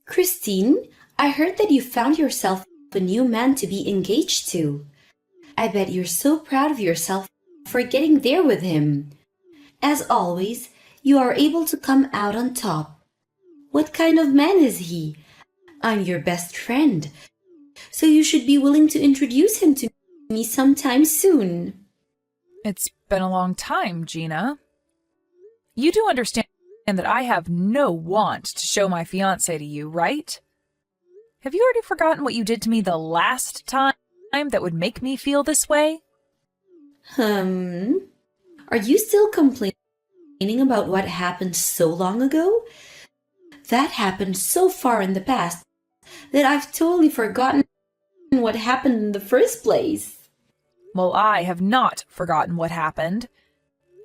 Christine, I heard that you found yourself a new man to be engaged to. I bet you're so proud of yourself for getting there with him. As always, you are able to come out on top. What kind of man is he? I'm your best friend, so you should be willing to introduce him to me sometime soon. It's been a long time, Gina. You do understand that I have no want to show my fiancé to you, right? Have you already forgotten what you did to me the last time that would make me feel this way? Are you still complaining about what happened so long ago? That happened so far in the past that I've totally forgotten what happened in the first place. Well, I have not forgotten what happened,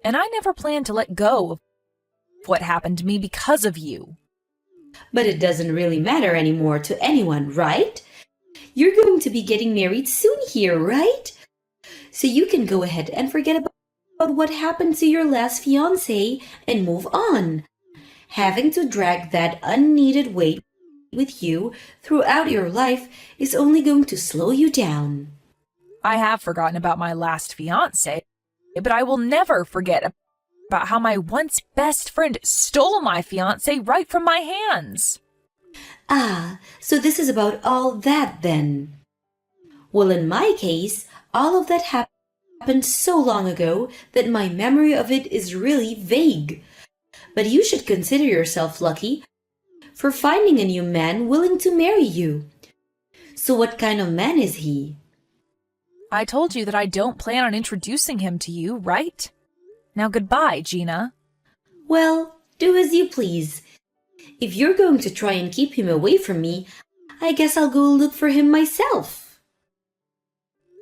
and I never planned to let go of what happened to me because of you. But it doesn't really matter anymore to anyone, right? You're going to be getting married soon here, right? So you can go ahead and forget about what happened to your last fiancé and move on. Having to drag that unneeded weight with you throughout your life is only going to slow you down. I have forgotten about my last fiancé, but I will never forget about how my once best friend stole my fiancé right from my hands. Ah, so this is about all that then. Well, in my case, all of that happened so long ago that my memory of it is really vague. But you should consider yourself lucky for finding a new man willing to marry you. So what kind of man is he? I told you that I don't plan on introducing him to you, right? Now goodbye, Gina. Well, do as you please. If you're going to try and keep him away from me, I guess I'll go look for him myself.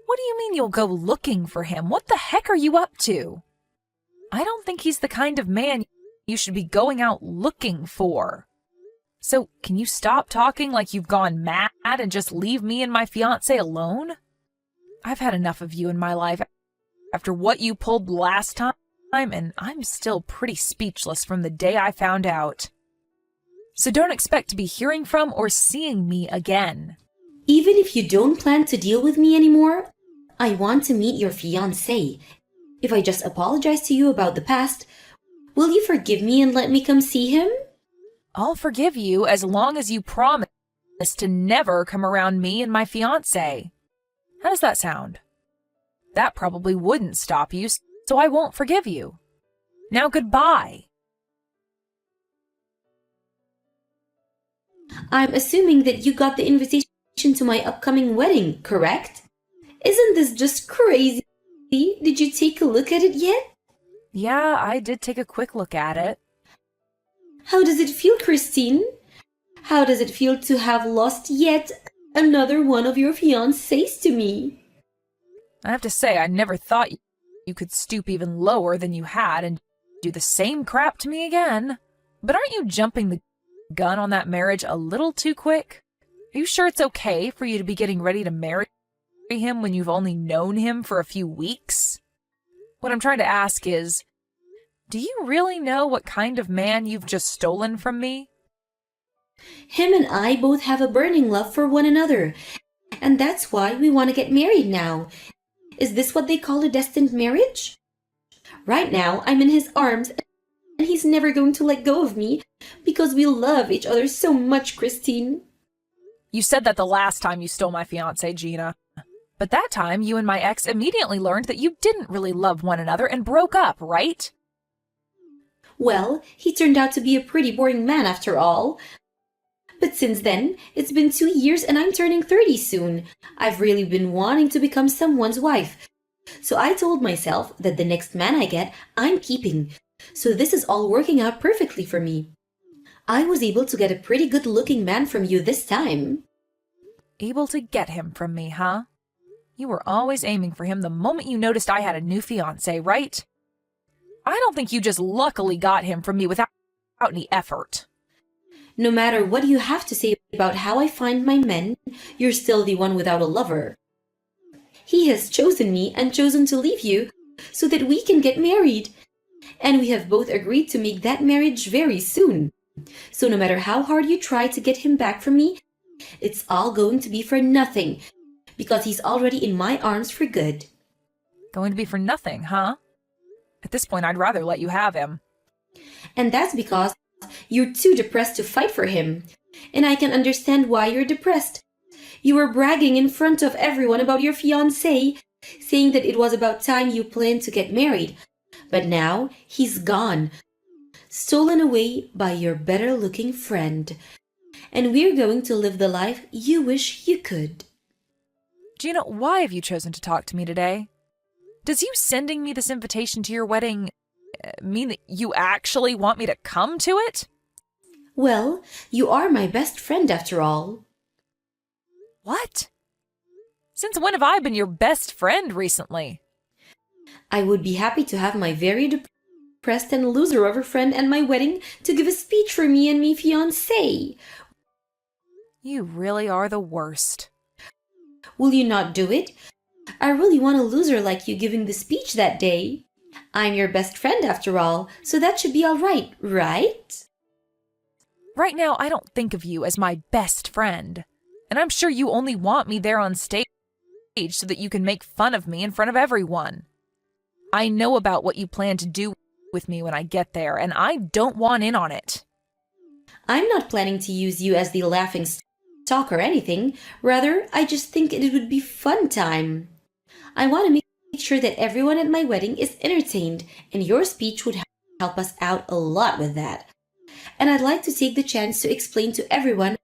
What do you mean you'll go looking for him? What the heck are you up to? I don't think he's the kind of man you should be going out looking for. So, can you stop talking like you've gone mad and just leave me and my fiancé alone? I've had enough of you in my life after what you pulled last time, and I'm still pretty speechless from the day I found out. So don't expect to be hearing from or seeing me again. Even if you don't plan to deal with me anymore, I want to meet your fiancé. If I just apologize to you about the past, will you forgive me and let me come see him? I'll forgive you as long as you promise to never come around me and my fiancé. How does that sound? That probably wouldn't stop you, so I won't forgive you. Now goodbye. I'm assuming that you got the invitation to my upcoming wedding, correct? Isn't this just crazy? Did you take a look at it yet? Yeah, I did take a quick look at it. How does it feel, Christine? How does it feel to have lost yet another one of your fiancés to me? I have to say, I never thought you could stoop even lower than you had and do the same crap to me again. But aren't you jumping the gun on that marriage a little too quick? Are you sure it's okay for you to be getting ready to marry him when you've only known him for a few weeks? What I'm trying to ask is, do you really know what kind of man you've just stolen from me? Him and I both have a burning love for one another, and that's why we want to get married now. Is this what they call a destined marriage? Right now, I'm in his arms, and he's never going to let go of me because we love each other so much, Christine. You said that the last time you stole my fiancé, Gina. But that time, you and my ex immediately learned that you didn't really love one another and broke up, right? Well, he turned out to be a pretty boring man after all. But since then, it's been 2 years and I'm turning 30 soon. I've really been wanting to become someone's wife. So I told myself that the next man I get, I'm keeping. So this is all working out perfectly for me. I was able to get a pretty good-looking man from you this time. Able to get him from me, huh? You were always aiming for him the moment you noticed I had a new fiancé, right? I don't think you just luckily got him from me without any effort. No matter what you have to say about how I find my men, you're still the one without a lover. He has chosen me and chosen to leave you so that we can get married. And we have both agreed to make that marriage very soon. So no matter how hard you try to get him back from me, it's all going to be for nothing because he's already in my arms for good. Going to be for nothing, huh? At this point, I'd rather let you have him. And that's because you're too depressed to fight for him. And I can understand why you're depressed. You were bragging in front of everyone about your fiancé, saying that it was about time you planned to get married. But now he's gone, stolen away by your better-looking friend. And we're going to live the life you wish you could. Gina, why have you chosen to talk to me today? Does you sending me this invitation to your wedding mean that you actually want me to come to it? Well, you are my best friend after all. What? Since when have I been your best friend recently? I would be happy to have my very depressed and loser of a friend at my wedding to give a speech for me and me fiancé. You really are the worst. Will you not do it? I really want a loser like you giving the speech that day. I'm your best friend after all, so that should be all right, right? Right now, I don't think of you as my best friend. And I'm sure you only want me there on stage so that you can make fun of me in front of everyone. I know about what you plan to do with me when I get there, and I don't want in on it. I'm not planning to use you as the laughing stock or anything. Rather, I just think it would be fun time. I want to make sure that everyone at my wedding is entertained, and your speech would help us out a lot with that. And I'd like to take the chance to explain to everyone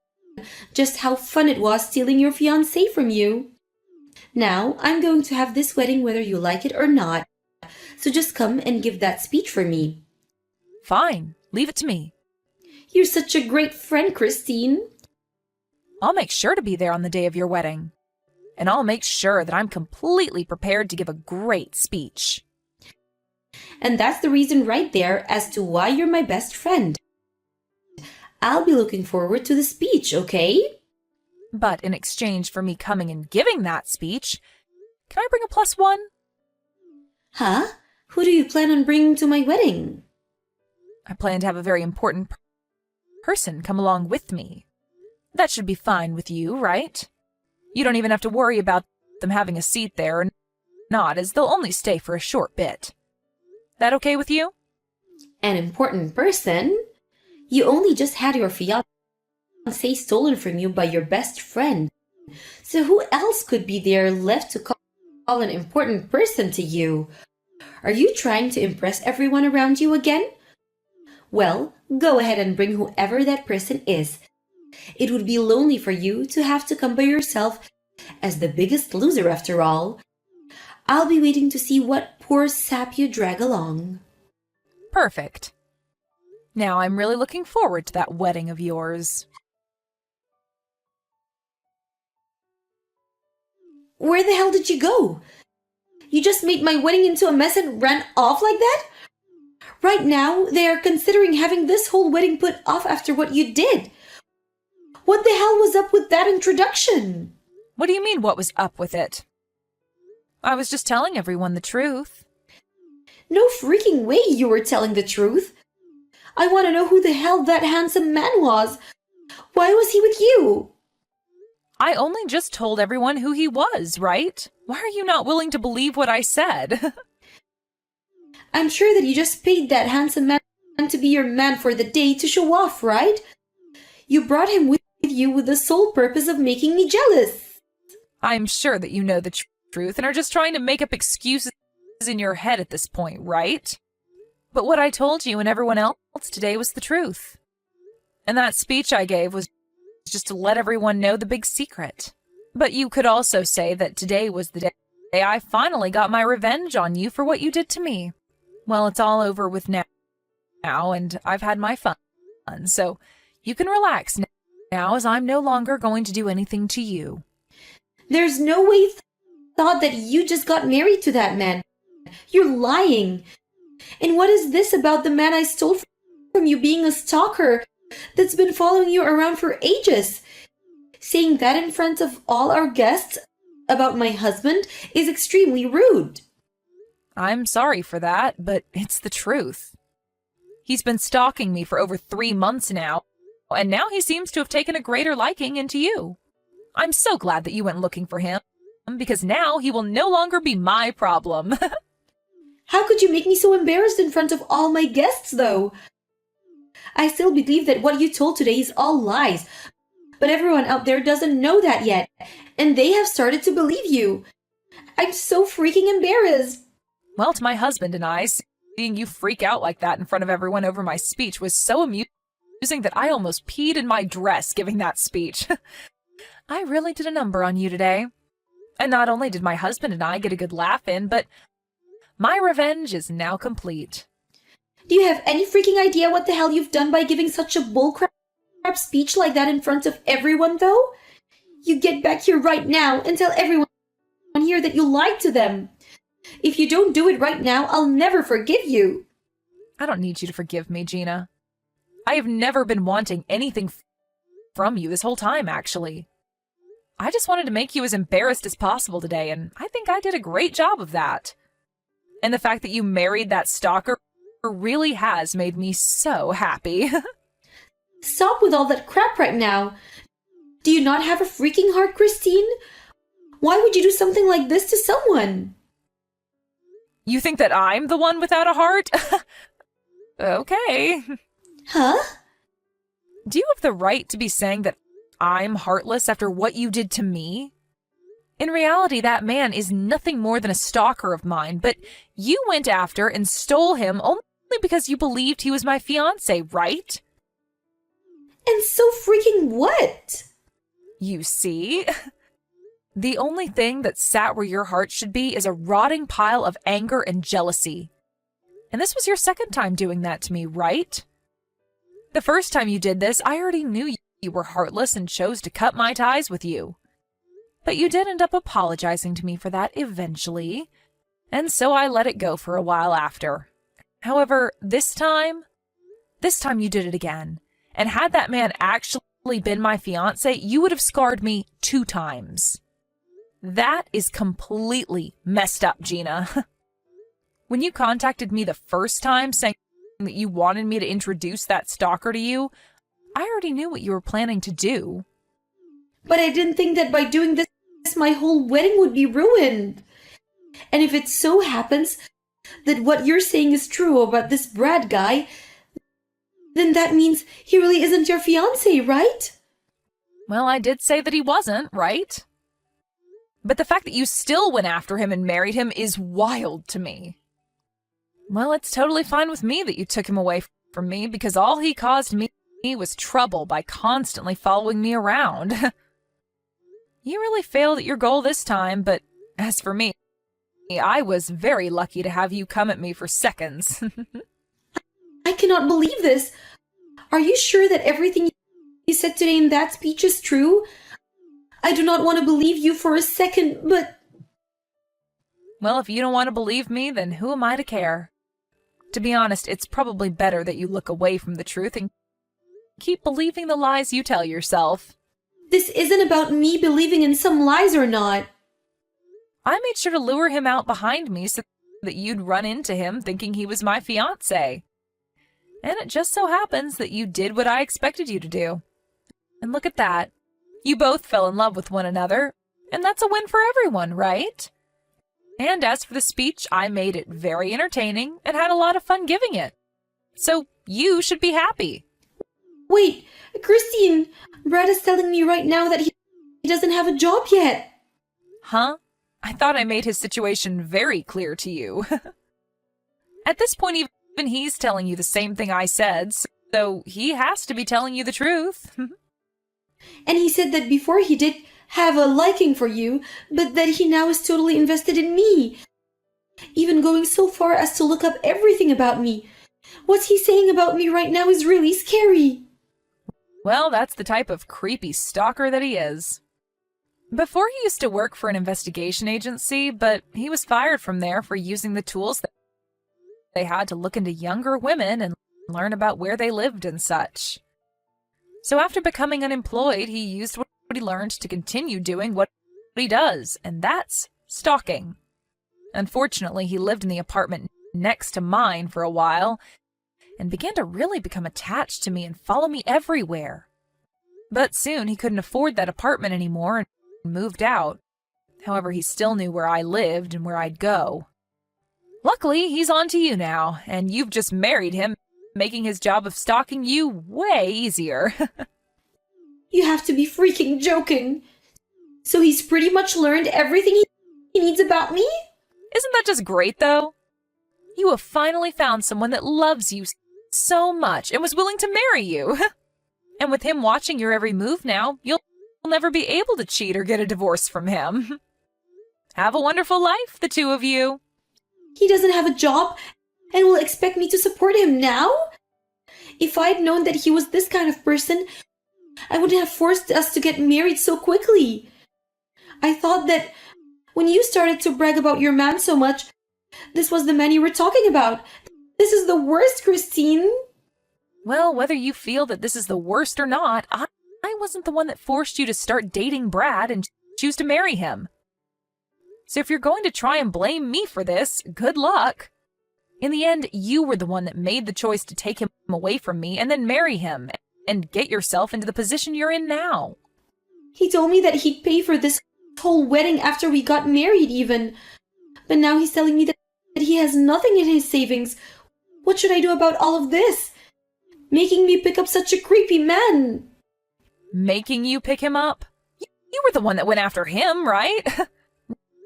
just how fun it was stealing your fiancé from you. Now, I'm going to have this wedding whether you like it or not. So just come and give that speech for me. Fine, leave it to me. You're such a great friend, Christine. I'll make sure to be there on the day of your wedding. And I'll make sure that I'm completely prepared to give a great speech. And that's the reason right there as to why you're my best friend. I'll be looking forward to the speech, okay? But in exchange for me coming and giving that speech, can I bring a +1? Huh? Who do you plan on bringing to my wedding? I plan to have a very important person come along with me. That should be fine with you, right? You don't even have to worry about them having a seat there or not, as they'll only stay for a short bit. That okay with you? An important person? You only just had your fiancé stolen from you by your best friend. So who else could be there left to call an important person to you? Are you trying to impress everyone around you again? Well, go ahead and bring whoever that person is. It would be lonely for you to have to come by yourself as the biggest loser after all. I'll be waiting to see what poor sap you drag along. Perfect. Now I'm really looking forward to that wedding of yours. Where the hell did you go? You just made my wedding into a mess and ran off like that? Right now, they are considering having this whole wedding put off after what you did. What the hell was up with that introduction? What do you mean, what was up with it? I was just telling everyone the truth. No freaking way you were telling the truth. I want to know who the hell that handsome man was. Why was he with you? I only just told everyone who he was, right? Why are you not willing to believe what I said? I'm sure that you just paid that handsome man to be your man for the day to show off, right? You brought him with you with the sole purpose of making me jealous. I'm sure that you know the truth and are just trying to make up excuses in your head at this point, right? But what I told you and everyone else today was the truth. And that speech I gave was just to let everyone know the big secret. But you could also say that today was the day I finally got my revenge on you for what you did to me. Well, it's all over with now, and I've had my fun, so you can relax now as I'm no longer going to do anything to you. There's no way thought that you just got married to that man. You're lying. And what is this about the man I stole from you being a stalker that's been following you around for ages? Saying that in front of all our guests about my husband is extremely rude. I'm sorry for that, but it's the truth. He's been stalking me for over 3 months now, and now he seems to have taken a greater liking into you. I'm so glad that you went looking for him, because now he will no longer be my problem. How could you make me so embarrassed in front of all my guests, though? I still believe that what you told today is all lies, but everyone out there doesn't know that yet, and they have started to believe you. I'm so freaking embarrassed. Well, to my husband and I, seeing you freak out like that in front of everyone over my speech was so amusing that I almost peed in my dress giving that speech. I really did a number on you today. And not only did my husband and I get a good laugh in, but my revenge is now complete. Do you have any freaking idea what the hell you've done by giving such a bullcrap speech like that in front of everyone, though? You get back here right now and tell everyone here that you lied to them. If you don't do it right now, I'll never forgive you. I don't need you to forgive me, Gina. I have never been wanting anything from you this whole time, actually. I just wanted to make you as embarrassed as possible today, and I think I did a great job of that. And the fact that you married that stalker really has made me so happy. Stop with all that crap right now. Do you not have a freaking heart, Christine? Why would you do something like this to someone? You think that I'm the one without a heart? Okay. Huh? Do you have the right to be saying that I'm heartless after what you did to me? In reality, that man is nothing more than a stalker of mine, but you went after and stole him only because you believed he was my fiancé, right? And so freaking what? You see? The only thing that sat where your heart should be is a rotting pile of anger and jealousy. And this was your second time doing that to me, right? The first time you did this, I already knew you were heartless and chose to cut my ties with you. But you did end up apologizing to me for that eventually, and so I let it go for a while after. However, this time you did it again. And had that man actually been my fiancé, you would have scarred me 2 times. That is completely messed up, Gina. When you contacted me the first time saying that you wanted me to introduce that stalker to you, I already knew what you were planning to do. But I didn't think that by doing this, my whole wedding would be ruined. And if it so happens that what you're saying is true about this Brad guy, then that means he really isn't your fiancé, right? Well, I did say that he wasn't, right? But the fact that you still went after him and married him is wild to me. Well, it's totally fine with me that you took him away from me because all he caused me was trouble by constantly following me around. You really failed at your goal this time, but as for me, I was very lucky to have you come at me for seconds. I cannot believe this. Are you sure that everything you said today in that speech is true? I do not want to believe you for a second, but... Well, if you don't want to believe me, then who am I to care? To be honest, it's probably better that you look away from the truth and keep believing the lies you tell yourself. This isn't about me believing in some lies or not. I made sure to lure him out behind me so that you'd run into him thinking he was my fiancé. And it just so happens that you did what I expected you to do. And look at that. You both fell in love with one another, and that's a win for everyone, right? And as for the speech, I made it very entertaining and had a lot of fun giving it. So you should be happy. Wait, Christine, Brad is telling me right now that he doesn't have a job yet. Huh? I thought I made his situation very clear to you. At this point, even he's telling you the same thing I said, so he has to be telling you the truth. And he said that before he did have a liking for you, but that he now is totally invested in me. Even going so far as to look up everything about me. What he's saying about me right now is really scary. Well, that's the type of creepy stalker that he is. Before he used to work for an investigation agency, but he was fired from there for using the tools that they had to look into younger women and learn about where they lived and such. So after becoming unemployed, he used what he learned to continue doing what he does, and that's stalking. Unfortunately, he lived in the apartment next to mine for a while, and began to really become attached to me and follow me everywhere. But soon he couldn't afford that apartment anymore and moved out. However, he still knew where I lived and where I'd go. Luckily, he's on to you now, and you've just married him, making his job of stalking you way easier. You have to be freaking joking. So he's pretty much learned everything he needs about me? Isn't that just great, though? You have finally found someone that loves you so much and was willing to marry you. And with him watching your every move now, you'll never be able to cheat or get a divorce from him. Have a wonderful life, the two of you. He doesn't have a job and will expect me to support him now? If I'd known that he was this kind of person, I wouldn't have forced us to get married so quickly. I thought that when you started to brag about your man so much, this was the man you were talking about. This is the worst, Christine. Well, whether you feel that this is the worst or not, I wasn't the one that forced you to start dating Brad and choose to marry him. So if you're going to try and blame me for this, good luck. In the end, you were the one that made the choice to take him away from me and then marry him and get yourself into the position you're in now. He told me that he'd pay for this whole wedding after we got married even. But now he's telling me that he has nothing in his savings. What should I do about all of this? Making me pick up such a creepy man. Making you pick him up? You were the one that went after him, right?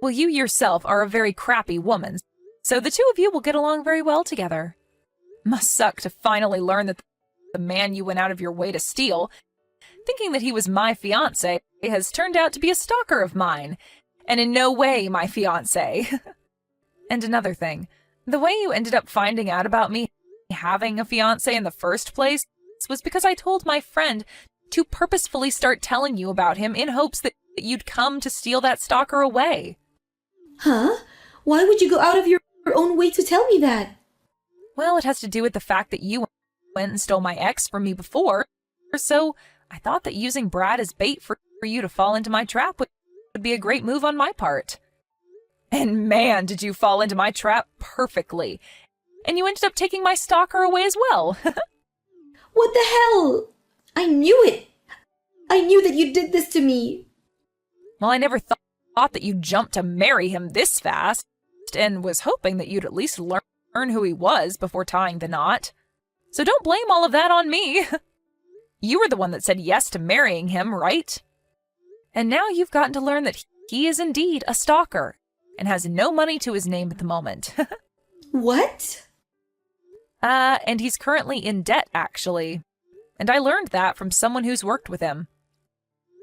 Well, you yourself are a very crappy woman, so the two of you will get along very well together. Must suck to finally learn that the man you went out of your way to steal, thinking that he was my fiancé, has turned out to be a stalker of mine, and in no way my fiancé. And another thing, the way you ended up finding out about me having a fiancé in the first place was because I told my friend to purposefully start telling you about him in hopes that you'd come to steal that stalker away. Huh? Why would you go out of your own way to tell me that? Well, it has to do with the fact that you went and stole my ex from me before, so I thought that using Brad as bait for you to fall into my trap would be a great move on my part. And man, did you fall into my trap perfectly. And you ended up taking my stalker away as well. What the hell? I knew it. I knew that you did this to me. Well, I never thought that you'd jump to marry him this fast, and was hoping that you'd at least learn who he was before tying the knot. So don't blame all of that on me. You were the one that said yes to marrying him, right? And now you've gotten to learn that he is indeed a stalker, and has no money to his name at the moment. What? And he's currently in debt, actually. And I learned that from someone who's worked with him.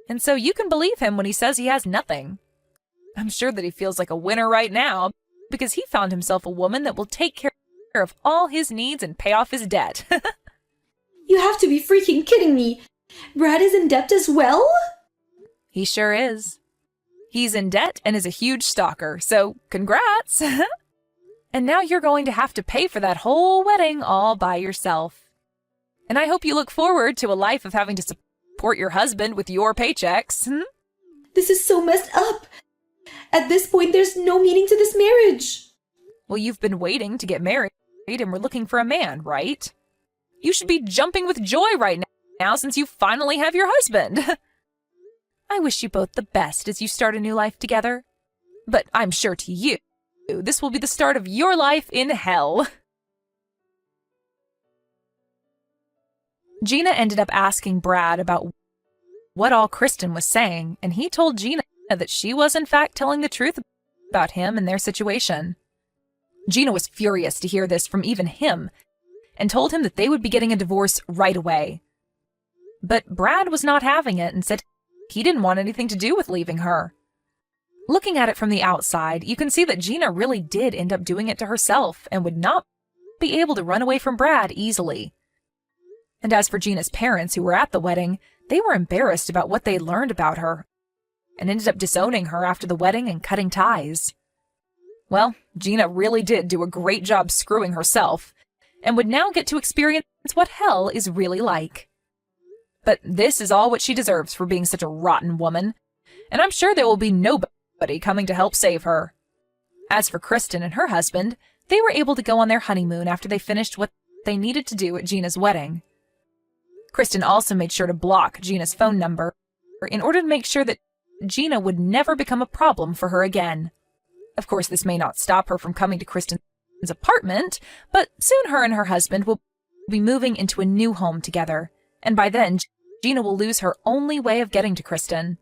And so you can believe him when he says he has nothing. I'm sure that he feels like a winner right now, because he found himself a woman that will take care of all his needs and pay off his debt. You have to be freaking kidding me. Brad is in debt as well? He sure is. He's in debt and is a huge stalker, so congrats! And now you're going to have to pay for that whole wedding all by yourself. And I hope you look forward to a life of having to support your husband with your paychecks. This is so messed up. At this point, there's no meaning to this marriage. Well, you've been waiting to get married and we're looking for a man, right? You should be jumping with joy right now since you finally have your husband. I wish you both the best as you start a new life together. But I'm sure to you, this will be the start of your life in hell. Gina ended up asking Brad about what all Kristen was saying, and he told Gina that she was in fact telling the truth about him and their situation. Gina was furious to hear this from even him, and told him that they would be getting a divorce right away. But Brad was not having it and said he didn't want anything to do with leaving her. Looking at it from the outside, you can see that Gina really did end up doing it to herself and would not be able to run away from Brad easily. And as for Gina's parents who were at the wedding, they were embarrassed about what they learned about her and ended up disowning her after the wedding and cutting ties. Well, Gina really did do a great job screwing herself and would now get to experience what hell is really like. But this is all what she deserves for being such a rotten woman, and I'm sure there will be nobody coming to help save her. As for Kristen and her husband, they were able to go on their honeymoon after they finished what they needed to do at Gina's wedding. Kristen also made sure to block Gina's phone number in order to make sure that Gina would never become a problem for her again. Of course, this may not stop her from coming to Kristen's apartment, but soon her and her husband will be moving into a new home together, and by then, Gina will lose her only way of getting to Kristen.